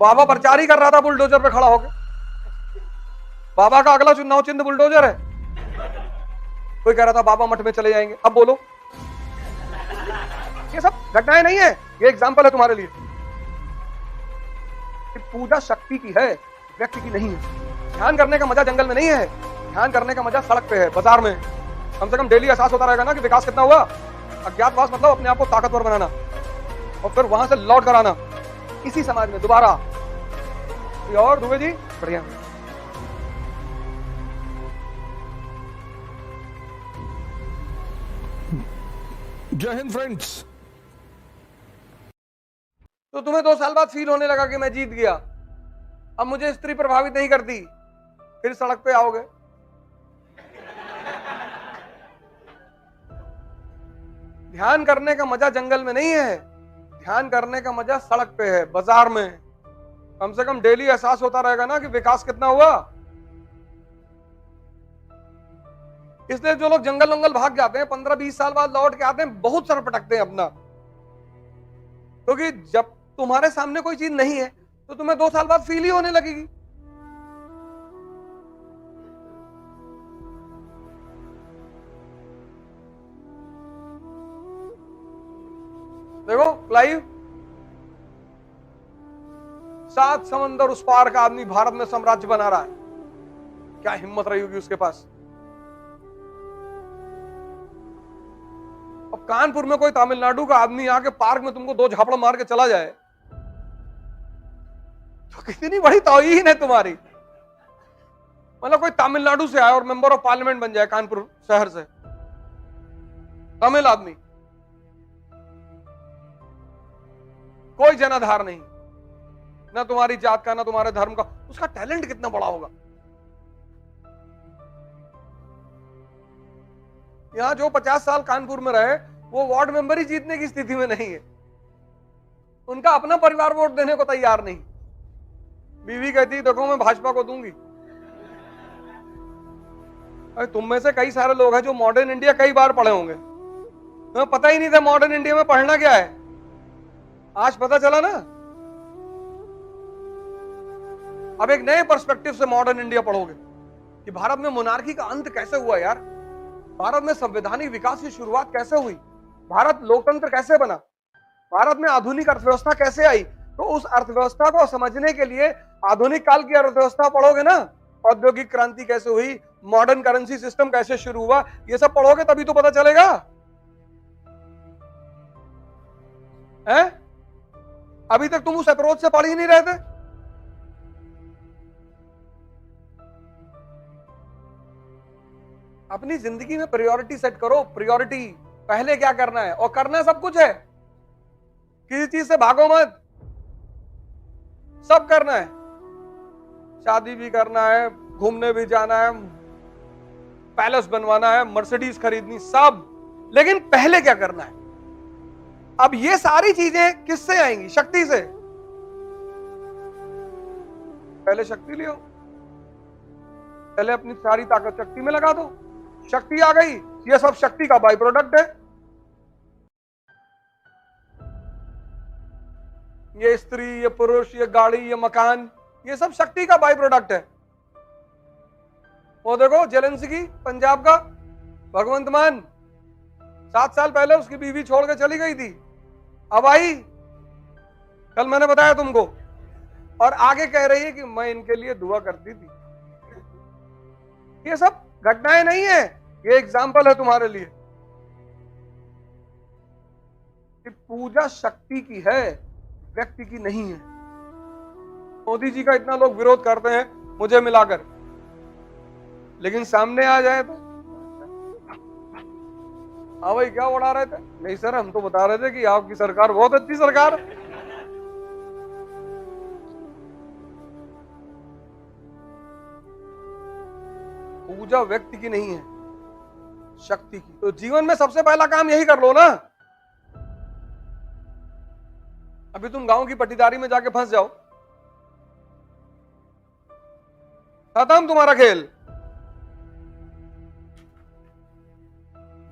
बाबा प्रचार ही कर रहा था बुलडोजर पे खड़ा होकर। बाबा का अगला चुनाव चिन्ह बुलडोजर है। कोई कह रहा था बाबा मठ में चले जाएंगे। अब बोलो, ये सब घटनाएं नहीं है, ये एग्जाम्पल है तुम्हारे लिए कि पूजा शक्ति की है, व्यक्ति की नहीं है। ध्यान करने का मजा जंगल में नहीं है, ध्यान करने का मजा सड़क पे है, बाजार में। कम से कम डेली एहसास होता रहेगा ना कि विकास कितना हुआ। अज्ञातवास मतलब अपने आप को ताकतवर बनाना और फिर वहां से लौट कर आना इसी समाज में दोबारा। और दुबे जी बढ़िया। जय हिंद फ्रेंड्स। तो तुम्हें 2 साल बाद फील होने लगा कि मैं जीत गया, अब मुझे स्त्री प्रभावित नहीं करती, फिर सड़क पे आओगे। ध्यान करने का मजा जंगल में नहीं है, ध्यान करने का मजा सड़क पे है, बाजार में। कम से कम डेली एहसास होता रहेगा ना कि विकास कितना हुआ। इसलिए जो लोग जंगल वंगल भाग जाते हैं 15-20 साल बाद लौट के आते हैं, बहुत सर पटकते हैं अपना। क्योंकि जब तुम्हारे सामने कोई चीज नहीं है तो तुम्हें 2 साल बाद फील ही होने लगेगी। देखो क्लाइव, 7 समंदर उस पार का आदमी भारत में साम्राज्य बना रहा है। क्या हिम्मत रही होगी उसके पास। अब कानपुर में कोई तमिलनाडु का आदमी आके पार्क में तुमको 2 झापड़ मार के चला जाए तो कितनी बड़ी तौहीन है तुम्हारी। मतलब कोई तमिलनाडु से आए और मेंबर ऑफ पार्लियामेंट बन जाए कानपुर शहर से, तमिल आदमी, कोई जनाधार नहीं, ना तुम्हारी जात का ना तुम्हारे धर्म का, उसका टैलेंट कितना बड़ा होगा। यहां जो 50 साल कानपुर में रहे वो वार्ड मेंबर ही जीतने की स्थिति में नहीं है, उनका अपना परिवार वोट देने को तैयार नहीं। बीवी कहती देखो मैं भाजपा को दूंगी। अरे तुम में से कई सारे लोग हैं जो मॉडर्न इंडिया कई बार पढ़े होंगे, तुम्हें पता ही नहीं था मॉडर्न इंडिया में पढ़ना क्या है, आज पता चला ना। अब एक नए पर्सपेक्टिव से मॉडर्न इंडिया पढ़ोगे कि भारत में मोनार्की का अंत कैसे हुआ यार, भारत में संवैधानिक विकास की शुरुआत कैसे हुई, भारत लोकतंत्र कैसे बना, भारत में आधुनिक अर्थव्यवस्था कैसे आई। तो उस अर्थव्यवस्था को समझने के लिए आधुनिक काल की अर्थव्यवस्था पढ़ोगे ना, औद्योगिक क्रांति कैसे हुई, मॉडर्न करेंसी सिस्टम कैसे शुरू हुआ, ये सब पढ़ोगे तभी तो पता चलेगा। हैं? अभी तक तुम उस अप्रोच से पढ़ ही नहीं रहे थे। अपनी जिंदगी में प्रायोरिटी सेट करो, प्रायोरिटी पहले क्या करना है, और करना सब कुछ है, किसी चीज से भागो मत, सब करना है। शादी भी करना है, घूमने भी जाना है, पैलेस बनवाना है, मर्सिडीज खरीदनी, सब, लेकिन पहले क्या करना है। अब ये सारी चीजें किससे आएंगी? शक्ति से। पहले शक्ति लियो, पहले अपनी सारी ताकत शक्ति में लगा दो, शक्ति आ गई, ये सब शक्ति का बाई प्रोडक्ट है। ये स्त्री, ये पुरुष, ये गाड़ी, ये मकान, ये सब शक्ति का बाई प्रोडक्ट है। वो देखो जेलेंस्की पंजाब का भगवंत मान, 7 साल पहले उसकी बीवी छोड़ के चली गई थी, अब आई, कल मैंने बताया तुमको, और आगे कह रही है कि मैं इनके लिए दुआ करती थी। ये सब घटनाएं नहीं है, ये एग्जाम्पल है तुम्हारे लिए कि पूजा शक्ति की है, व्यक्ति की नहीं है। मोदी जी का इतना लोग विरोध करते हैं मुझे मिलाकर, लेकिन सामने आ जाए तो हाँ भाई क्या उड़ा रहे थे, नहीं सर हम तो बता रहे थे कि आपकी सरकार बहुत अच्छी सरकार। पूजा व्यक्ति की नहीं है, शक्ति की। तो जीवन में सबसे पहला काम यही कर लो ना। अभी तुम गांव की पट्टीदारी में जाके फंस जाओ, खत्म तुम्हारा खेल।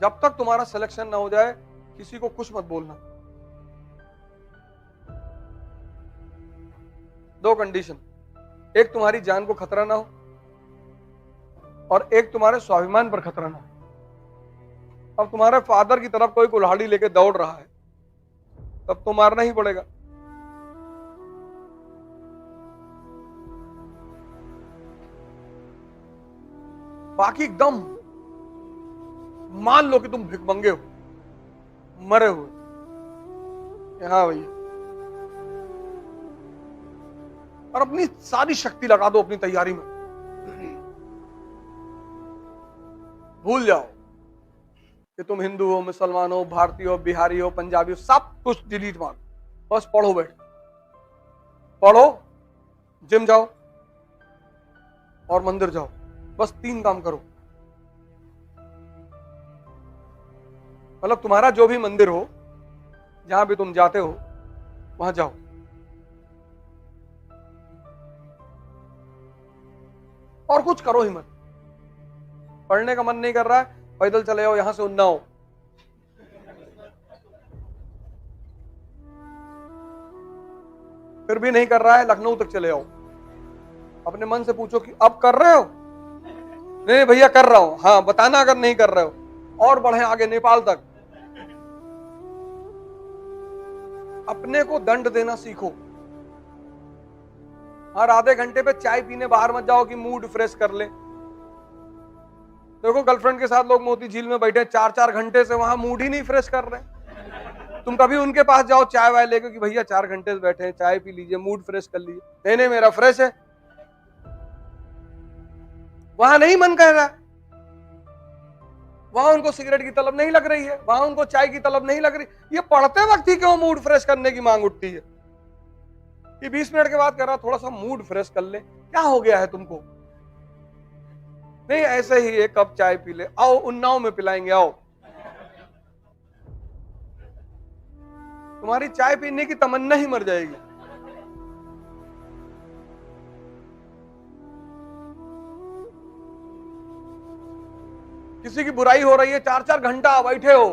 जब तक तुम्हारा सिलेक्शन ना हो जाए किसी को कुछ मत बोलना। दो कंडीशन, एक तुम्हारी जान को खतरा ना हो और एक तुम्हारे स्वाभिमान पर खतरा ना हो। अब तुम्हारे फादर की तरफ कोई कुल्हाड़ी लेके दौड़ रहा है, तब तो मारना ही पड़ेगा। बाकी एकदम मान लो कि तुम भिखमंगे हो, मरे हुए, हाँ भैया, और अपनी सारी शक्ति लगा दो अपनी तैयारी में, भूल जाओ कि तुम हिंदू हो, मुसलमान हो, भारतीय हो, बिहारी हो, पंजाबी हो, सब कुछ डिलीट मारो, बस पढ़ो, बैठ पढ़ो, जिम जाओ और मंदिर जाओ, बस 3 काम करो। मतलब तुम्हारा जो भी मंदिर हो, जहां भी तुम जाते हो, वहां जाओ, और कुछ करो ही मत। पढ़ने का मन नहीं कर रहा है, पैदल चले जाओ यहां से उन्नाव, फिर भी नहीं कर रहा है, लखनऊ तक चले जाओ। अपने मन से पूछो कि अब कर रहे हो? नहीं भैया कर रहा हूं। हाँ बताना अगर नहीं कर रहे हो, और बढ़े आगे नेपाल तक। अपने को दंड देना सीखो। हर आधे घंटे पे चाय पीने बाहर मत जाओ कि मूड फ्रेश कर ले। देखो गर्लफ्रेंड के साथ लोग मोती झील में बैठे 4-4 घंटे से, वहां मूड ही नहीं फ्रेश कर रहे। तुम कभी उनके पास जाओ चाय वाय लेके कि भैया 4 घंटे से बैठे हैं, चाय पी लीजिए, मूड फ्रेश कर लीजिए। नहीं नहीं मेरा फ्रेश है, वहां नहीं मन कह रहा, वहां उनको सिगरेट की तलब नहीं लग रही है, वहां उनको चाय की तलब नहीं लग रही। ये पढ़ते वक्त ही क्यों मूड फ्रेश करने की मांग उठती है कि 20 मिनट के बाद कह रहा थोड़ा सा मूड फ्रेश कर ले। क्या हो गया है तुमको? नहीं ऐसे ही एक कप चाय पी ले, आओ उन्नाव में पिलाएंगे, आओ। तुम्हारी चाय पीने की तमन्ना ही मर जाएगी। किसी की बुराई हो रही है, 4-4 घंटा बैठे हो,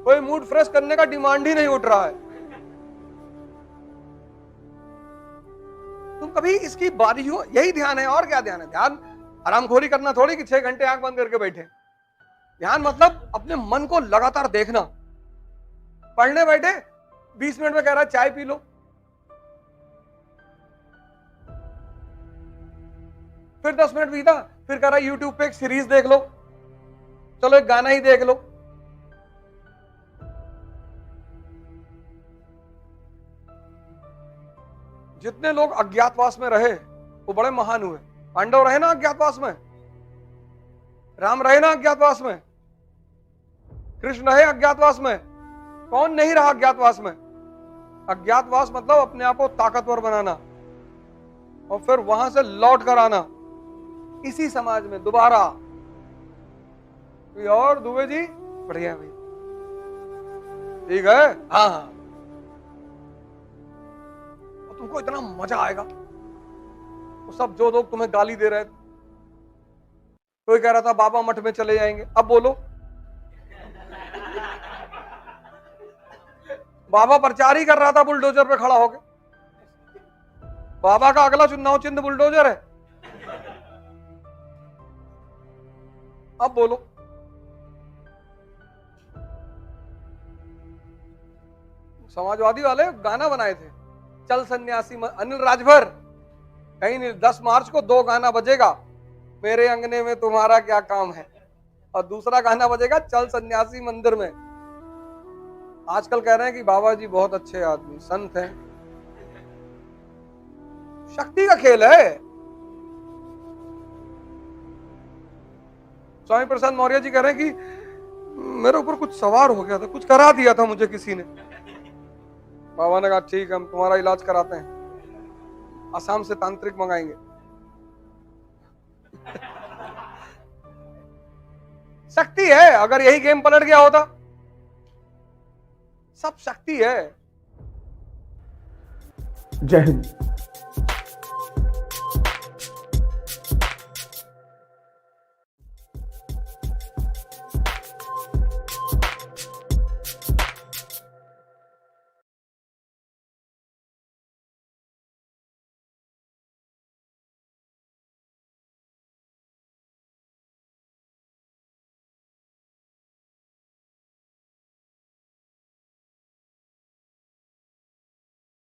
कोई मूड फ्रेश करने का डिमांड ही नहीं उठ रहा है। तुम कभी इसकी बारी हो, यही ध्यान है, और क्या ध्यान है? ध्यान आरामखोरी करना थोड़ी कि 6 घंटे आंख बंद करके बैठे। ध्यान मतलब अपने मन को लगातार देखना। पढ़ने बैठे 20 मिनट में कह रहा है चाय पी लो, फिर 10 मिनट बीता, फिर कह रहा है यूट्यूब पे एक सीरीज देख लो, चलो एक गाना ही देख लो। जितने लोग अज्ञातवास में रहे वो बड़े महान हुए। पांडव रहे ना अज्ञातवास में, राम रहे ना अज्ञातवास में, कृष्ण रहे अज्ञातवास में, कौन नहीं रहा अज्ञातवास में? अज्ञातवास मतलब अपने आप को ताकतवर बनाना और फिर वहां से लौट कर आना इसी समाज में दोबारा। और दुबे जी बढ़िया भाई, ठीक है, हाँ हाँ, और तुमको इतना मजा आएगा। वो सब जो लोग तुम्हें गाली दे रहे थे, कोई कह रहा था बाबा मठ में चले जाएंगे, अब बोलो बाबा प्रचार ही कर रहा था बुलडोजर पे खड़ा होके। बाबा का अगला चुनाव चिन्ह बुलडोजर है, अब बोलो। समाजवादी वाले गाना बनाए थे, चल सन्यासी अनिल राजभर, कहीं नहीं, 10 मार्च को 2 गाना बजेगा, मेरे अंगने में तुम्हारा क्या काम है, और दूसरा गाना बजेगा चल सन्यासी मंदिर में। आजकल कह रहे हैं कि बाबा जी बहुत अच्छे आदमी संत हैं। शक्ति का खेल है। स्वामी प्रसाद मौर्य जी कह रहे हैं कि मेरे ऊपर कुछ सवार हो गया था, कुछ करा दिया था मुझे किसी ने। बाबा ने कहा ठीक है, हम तुम्हारा इलाज कराते हैं, असम से तांत्रिक मंगाएंगे। शक्ति है, अगर यही गेम पलट गया होता, सब शक्ति है। जय हिंद।